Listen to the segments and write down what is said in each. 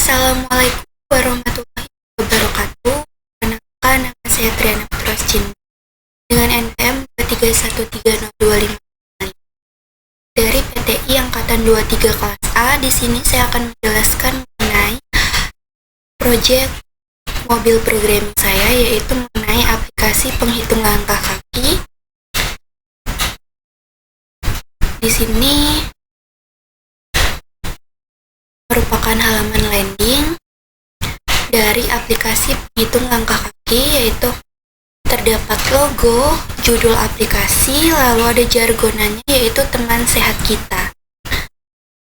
Assalamualaikum warahmatullahi wabarakatuh. Perkenalkan, nama saya Triana Putrascin dengan NPM 2313025 dari PTI Angkatan 23 kelas A. Di sini saya akan menjelaskan mengenai proyek mobil programming saya, yaitu mengenai aplikasi penghitung langkah kaki. Di sini merupakan halaman landing dari aplikasi penghitung langkah kaki, yaitu terdapat logo, judul aplikasi, lalu ada jargonannya yaitu teman sehat kita.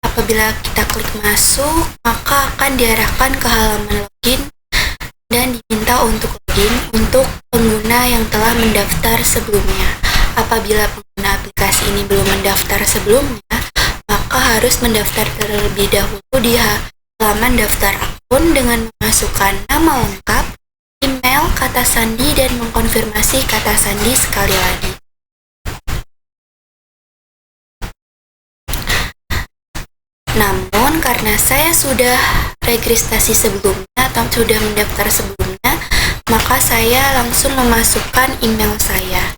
Apabila kita klik masuk, maka akan diarahkan ke halaman login dan diminta untuk login untuk pengguna yang telah mendaftar sebelumnya. Apabila pengguna aplikasi ini belum mendaftar sebelumnya, maka harus mendaftar terlebih dahulu di halaman daftar akun dengan memasukkan nama lengkap, email, kata sandi, dan mengkonfirmasi kata sandi sekali lagi. Namun karena saya sudah registrasi sebelumnya atau sudah mendaftar sebelumnya, maka saya langsung memasukkan email saya.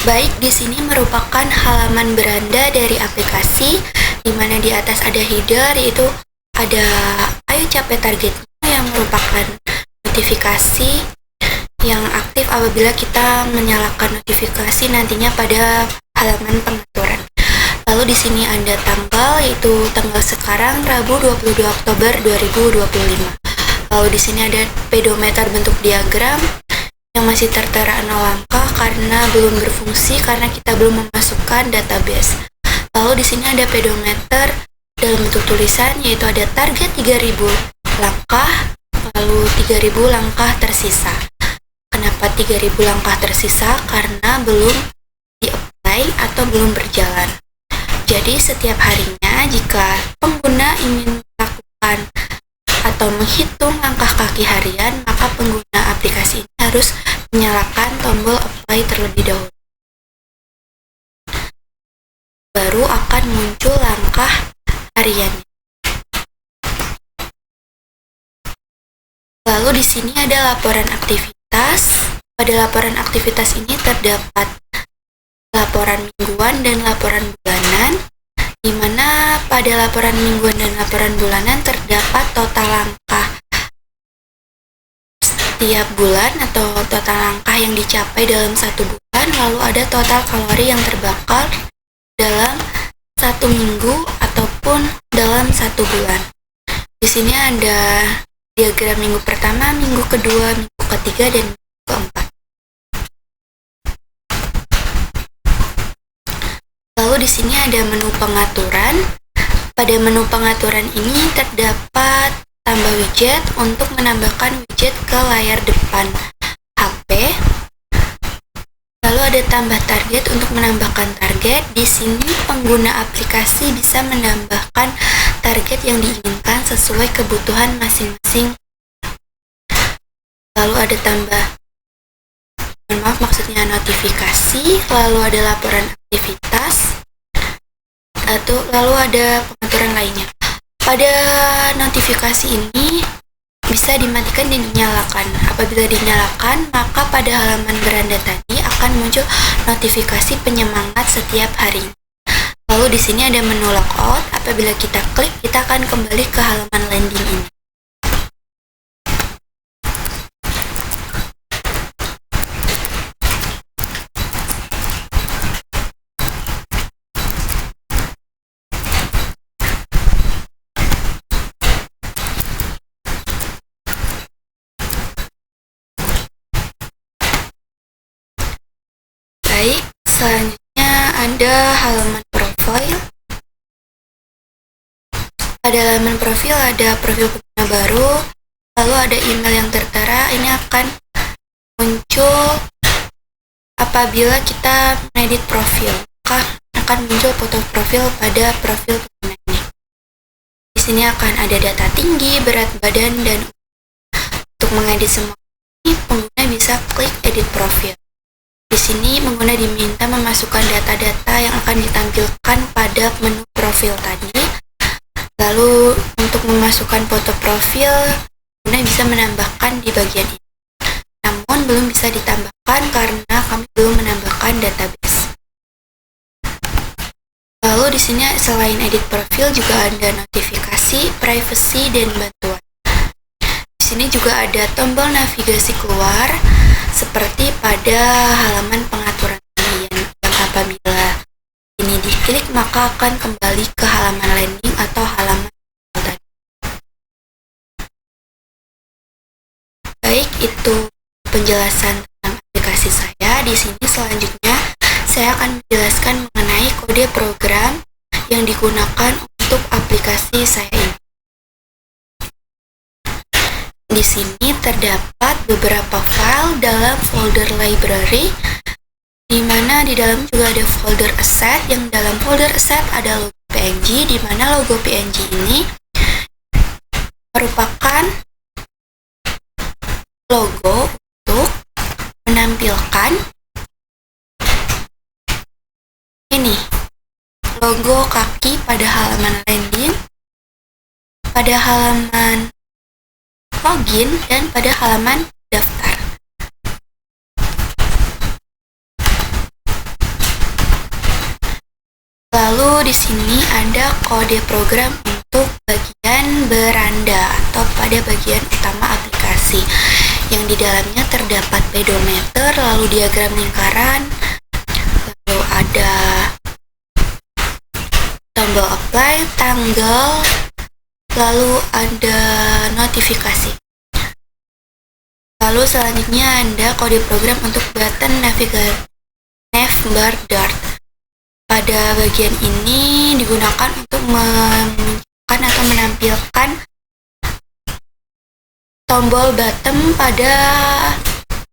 Baik, di sini merupakan halaman beranda dari aplikasi, di mana di atas ada header, yaitu ada ayo capai targetnya, yang merupakan notifikasi yang aktif apabila kita menyalakan notifikasi nantinya pada halaman pengaturan. Lalu di sini ada tanggal, yaitu tanggal sekarang Rabu 22 Oktober 2025. Lalu di sini ada pedometer bentuk diagram yang masih tertera 0 langkah karena belum berfungsi karena kita belum memasukkan database. Lalu di sini ada pedometer dalam bentuk tulisan, yaitu ada target 3000 langkah, lalu 3000 langkah tersisa. Kenapa 3000 langkah tersisa? Karena belum di-apply atau belum berjalan. Jadi setiap harinya jika pengguna ingin melakukan atau menghitung langkah kaki harian, maka pengguna aplikasi ini harus menyalakan tombol apply terlebih dahulu. Baru akan muncul langkah hariannya. Lalu di sini ada laporan aktivitas. Pada laporan aktivitas ini terdapat laporan mingguan dan laporan bulanan, di mana pada laporan mingguan dan laporan bulanan terdapat total langkah setiap bulan atau total langkah yang dicapai dalam satu bulan, lalu ada total kalori yang terbakar dalam satu minggu ataupun dalam satu bulan. Di sini ada diagram minggu pertama, minggu kedua, minggu ketiga, dan minggu keempat. Lalu di sini ada menu pengaturan. Pada menu pengaturan ini terdapat tambah widget untuk menambahkan widget ke layar depan HP. Lalu ada tambah target untuk menambahkan target. Di sini pengguna aplikasi bisa menambahkan target yang diinginkan sesuai kebutuhan masing-masing. Lalu ada maksudnya notifikasi, lalu ada laporan aktivitas, lalu ada pengaturan lainnya. Pada notifikasi ini bisa dimatikan dan dinyalakan. Apabila dinyalakan, maka pada halaman beranda tadi akan muncul notifikasi penyemangat setiap hari. Lalu di sini ada menu logout. Apabila kita klik, kita akan kembali ke halaman landing ini. Baik, selanjutnya ada halaman profil. Pada halaman profil ada profil pengguna baru, Lalu ada email yang tertera, ini akan muncul apabila kita mengedit profil, maka akan muncul foto profil pada profil pengguna ini. Di sini akan ada data tinggi, berat badan, dan untuk mengedit semua ini pengguna bisa klik edit profil. Di sini pengguna diminta memasukkan data-data yang akan ditampilkan pada menu profil tadi. Lalu untuk memasukkan foto profil, pengguna bisa menambahkan di bagian ini. Namun belum bisa ditambahkan karena kami belum menambahkan database. Lalu di sini selain edit profil juga ada notifikasi, privacy, dan bantuan. Di sini juga ada tombol navigasi keluar seperti pada halaman pengaturan kalian yang apabila ini diklik maka akan kembali ke halaman landing atau halaman tadi. Baik, itu penjelasan tentang aplikasi saya. Di sini selanjutnya saya akan menjelaskan mengenai kode program yang digunakan untuk aplikasi saya ini. Di sini terdapat beberapa file dalam folder library, di mana di dalam juga ada folder asset. Yang dalam folder asset ada logo PNG, di mana logo PNG ini merupakan logo untuk menampilkan ini logo kaki pada halaman landing, pada halaman login, dan pada halaman daftar. Lalu di sini ada kode program untuk bagian beranda atau pada bagian utama aplikasi, yang di dalamnya terdapat pedometer, lalu diagram lingkaran, lalu ada tombol apply, tanggal, lalu ada notifikasi. Lalu selanjutnya ada kode program untuk button navbar dart. Pada bagian ini digunakan untuk memunculkan atau menampilkan tombol button pada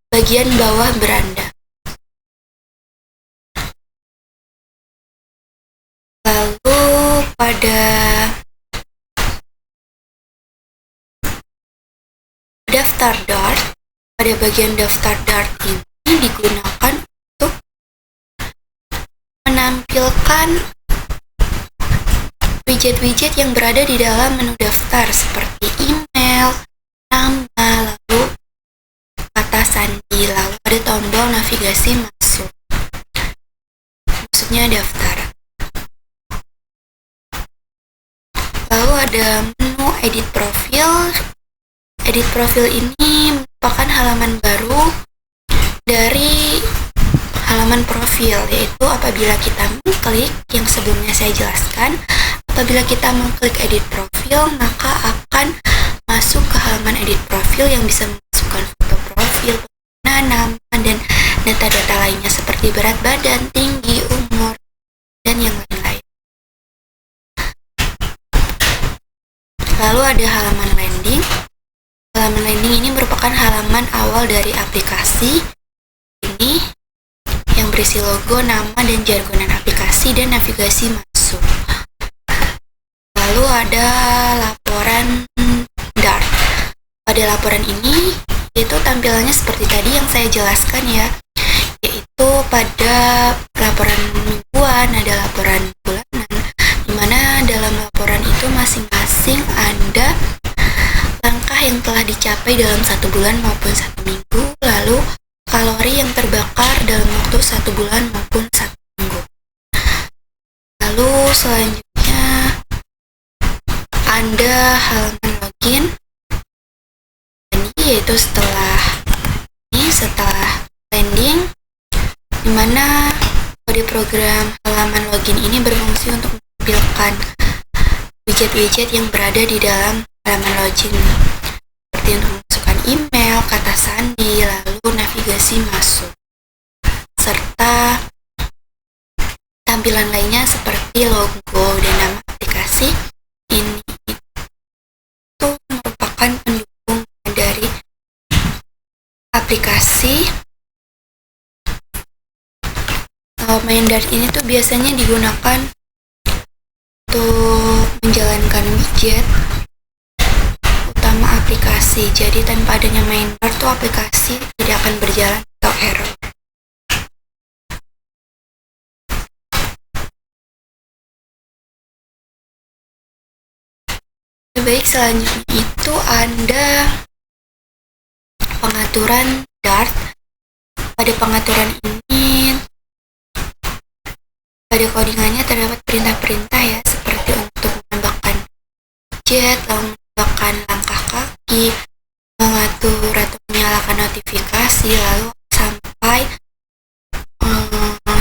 bagian bawah beranda. Lalu pada daftar Dart, pada bagian daftar Dart ini digunakan untuk menampilkan widget-widget yang berada di dalam menu daftar seperti email, nama, lalu kata sandi, lalu ada tombol navigasi masuk, maksudnya daftar. Lalu ada menu edit profil. Edit profil ini merupakan halaman baru dari halaman profil, yaitu apabila kita mengklik, yang sebelumnya saya jelaskan, apabila kita mengklik edit profil maka akan masuk ke halaman edit profil yang bisa memasukkan foto profil, nama, dan data-data lainnya seperti berat badan, tinggi, umur, dan yang lain-lain. Lalu ada halaman landing. Halaman landing ini merupakan halaman awal dari aplikasi ini yang berisi logo, nama, dan jargonan aplikasi dan navigasi masuk. Lalu ada laporan Dart. Pada laporan ini itu tampilannya seperti tadi yang saya jelaskan ya, yaitu pada laporan mingguan, ada laporan bulanan, dimana dalam laporan itu masing-masing ada langkah yang telah dicapai dalam 1 bulan maupun 1 minggu, lalu kalori yang terbakar dalam waktu 1 bulan maupun 1 minggu. Lalu selanjutnya ada halaman login, yaitu setelah landing, dimana kode program halaman login ini berfungsi untuk menampilkan widget-widget yang berada di dalam halaman login, seperti untuk memasukkan email, kata sandi, lalu navigasi masuk, serta tampilan lainnya seperti logo dan nama aplikasi. Ini itu merupakan pendukung aplikasi. Main Dart ini tuh biasanya digunakan untuk menjalankan widget utama aplikasi. Jadi tanpa adanya main Dart tuh aplikasi tidak akan berjalan atau error. Baik, selanjutnya itu ada pengaturan Dart. Pada pengaturan ini, pada codingannya terdapat perintah-perintah ya, seperti untuk menambahkan widget, lalu menambahkan langkah kaki, mengatur atau menyalakan notifikasi, lalu sampai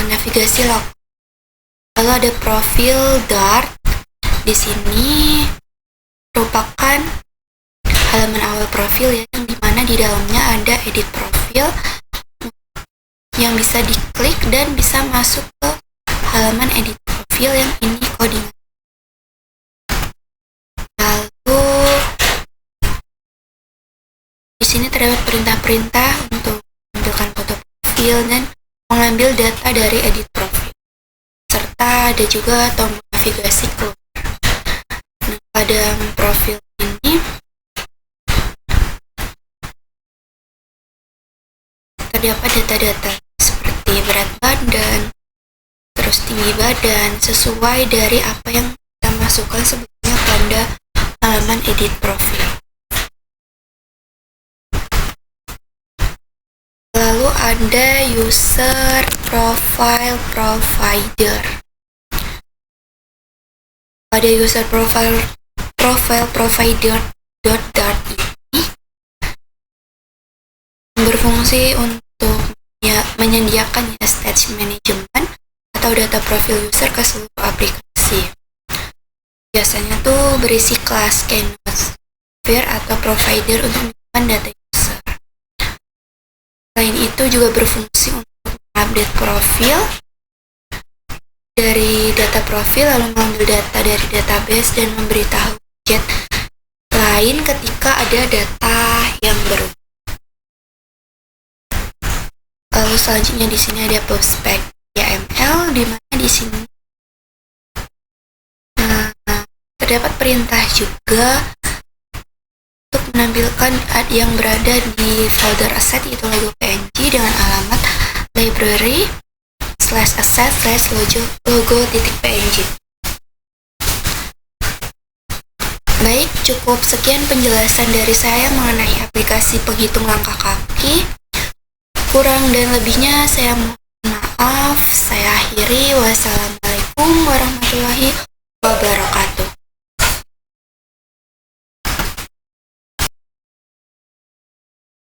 navigasi log. Lalu ada profil Dart. Di sini merupakan halaman awal profil ya, yang dimana di dalamnya ada edit profil yang bisa diklik dan bisa masuk ke halaman edit profil yang ini coding. Lalu di sini terdapat perintah-perintah untuk mengambilkan foto profil dan mengambil data dari edit profil, serta ada juga tombol navigasi keluar. Nah, pada profil ini terdapat data-data seperti berat badan, terus tinggi badan, sesuai dari apa yang kita masukkan sebelumnya pada halaman edit profil. Lalu ada user profile provider. Pada user profile provider .dart ini berfungsi untuk menyediakan stage management atau data profil user ke seluruh aplikasi. Biasanya tuh berisi kelas canvas atau provider untuk menyimpan data user. Selain itu juga berfungsi untuk update profil dari data profil, lalu mengambil data dari database dan memberitahu widget lain ketika ada data yang berubah. Lalu selanjutnya di sini ada prospek YAML, di mana di sini terdapat perintah juga untuk menampilkan yang berada di folder asset, yaitu logo PNG dengan alamat library/asset/logo.png. Baik, cukup sekian penjelasan dari saya mengenai aplikasi penghitung langkah kaki. Kurang dan lebihnya saya mohon maaf. Saya akhiri. Wassalamualaikum warahmatullahi